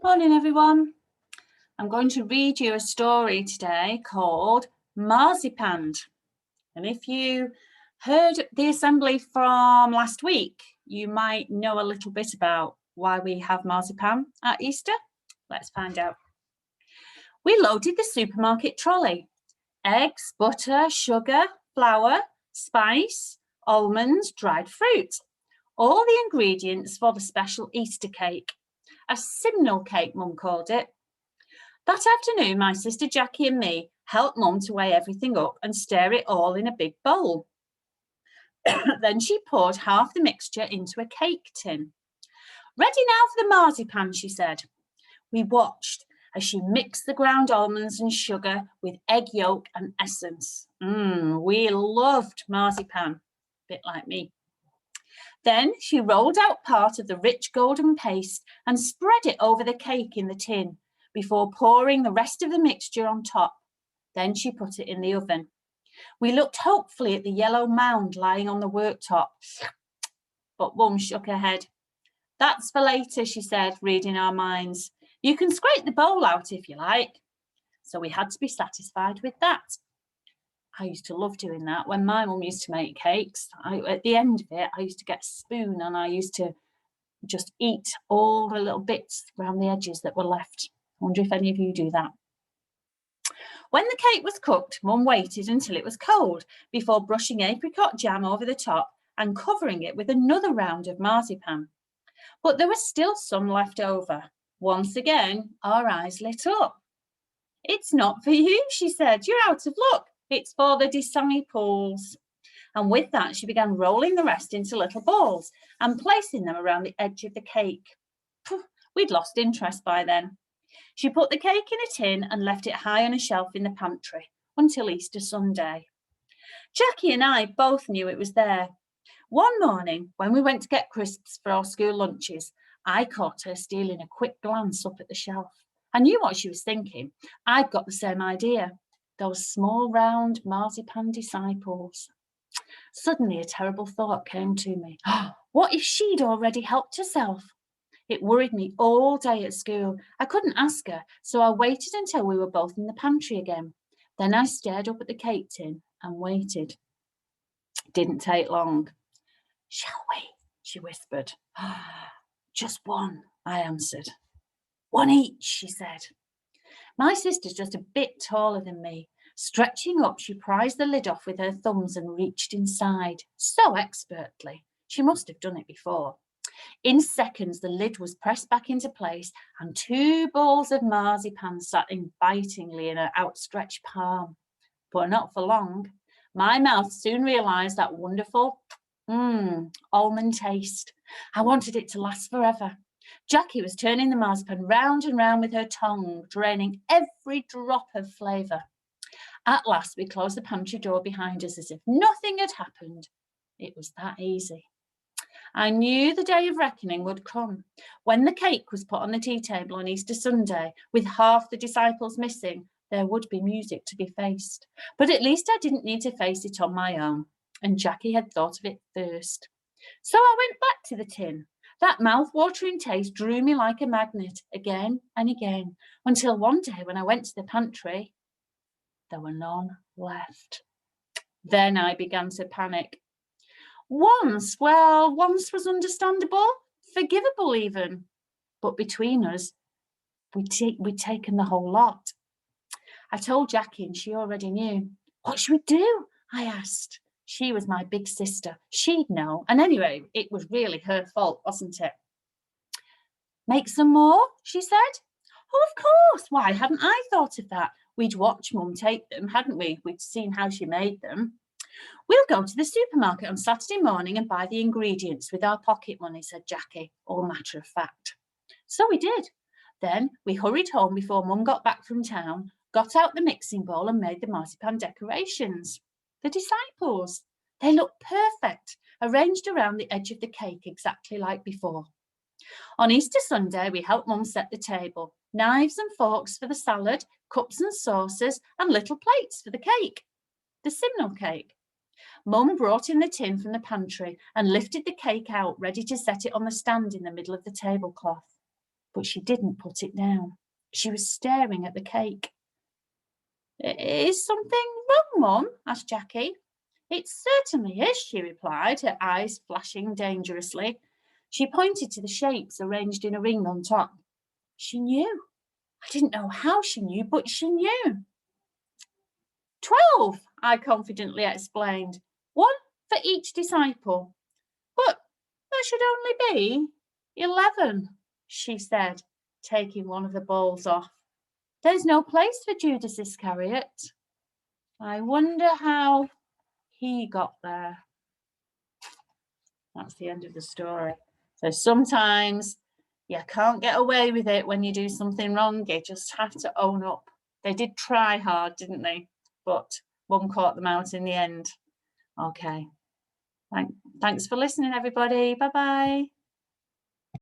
Morning, everyone. I'm going to read you a story today called Marzipanned. And if you heard the assembly from last week, you might know a little bit about why we have marzipan at Easter. Let's find out. We loaded the supermarket trolley. Eggs, butter, sugar, flour, spice, almonds, dried fruit. All the ingredients for the special Easter cake. A simnel cake, Mum called it. That afternoon, my sister Jackie and me helped Mum to weigh everything up and stir it all in a big bowl. Then she poured half the mixture into a cake tin. Ready now for the marzipan, she said. We watched as she mixed the ground almonds and sugar with egg yolk and essence. We loved marzipan, a bit like me. Then she rolled out part of the rich golden paste and spread it over the cake in the tin before pouring the rest of the mixture on top. Then she put it in the oven. We looked hopefully at the yellow mound lying on the worktop, but Mum shook her head. That's for later, she said, reading our minds. You can scrape the bowl out if you like. So we had to be satisfied with that. I used to love doing that. When my mum used to make cakes, at the end of it, I used to get a spoon and I used to just eat all the little bits around the edges that were left. I wonder if any of you do that. When the cake was cooked, Mum waited until it was cold before brushing apricot jam over the top and covering it with another round of marzipan. But there was still some left over. Once again, our eyes lit up. It's not for you, she said. You're out of luck. It's for the disciples. And with that, she began rolling the rest into little balls and placing them around the edge of the cake. We'd lost interest by then. She put the cake in a tin and left it high on a shelf in the pantry until Easter Sunday. Jackie and I both knew it was there. One morning, when we went to get crisps for our school lunches, I caught her stealing a quick glance up at the shelf. I knew what she was thinking. I'd got the same idea. Those small, round marzipan disciples. Suddenly, a terrible thought came to me. What if she'd already helped herself? It worried me all day at school. I couldn't ask her, so I waited until we were both in the pantry again. Then I stared up at the cake tin and waited. It didn't take long. Shall we? She whispered. Just one, I answered. One each, she said. My sister's just a bit taller than me. Stretching up, she prized the lid off with her thumbs and reached inside, so expertly. She must have done it before. In seconds, the lid was pressed back into place and 2 balls of marzipan sat invitingly in her outstretched palm. But not for long. My mouth soon realised that wonderful almond taste. I wanted it to last forever. Jackie was turning the marzipan round and round with her tongue, draining every drop of flavour. At last, we closed the pantry door behind us as if nothing had happened. It was that easy. I knew the day of reckoning would come. When the cake was put on the tea table on Easter Sunday, with half the disciples missing, there would be music to be faced. But at least I didn't need to face it on my own, and Jackie had thought of it first. So I went back to the tin. That mouth-watering taste drew me like a magnet again and again, until one day when I went to the pantry, there were none left. Then I began to panic. Once was understandable, forgivable even. But between us, we'd taken the whole lot. I told Jackie and she already knew. What should we do? I asked. She was my big sister. She'd know. And anyway, it was really her fault, wasn't it? Make some more, she said. Oh, of course. Why hadn't I thought of that? We'd watched Mum take them, hadn't we? We'd seen how she made them. We'll go to the supermarket on Saturday morning and buy the ingredients with our pocket money, said Jackie, all matter of fact. So we did. Then we hurried home before Mum got back from town, got out the mixing bowl and made the marzipan decorations. The disciples. They looked perfect, arranged around the edge of the cake exactly like before. On Easter Sunday, we helped Mum set the table. Knives and forks for the salad, cups and saucers, and little plates for the cake. The simnel cake. Mum brought in the tin from the pantry and lifted the cake out, ready to set it on the stand in the middle of the tablecloth. but she didn't put it down. She was staring at the cake. "Is something wrong, Mum?" asked Jackie. "It certainly is," she replied, her eyes flashing dangerously. She pointed to the shapes arranged in a ring on top. She knew. I didn't know how she knew, but she knew. 12, I confidently explained. 1 for each disciple. "But there should only be 11, she said, taking one of the balls off. "There's no place for Judas Iscariot. I wonder how he got there." That's the end of the story. So sometimes you can't get away with it when you do something wrong. You just have to own up. They did try hard, didn't they? But one caught them out in the end. Okay. Thanks for listening, everybody. Bye-bye.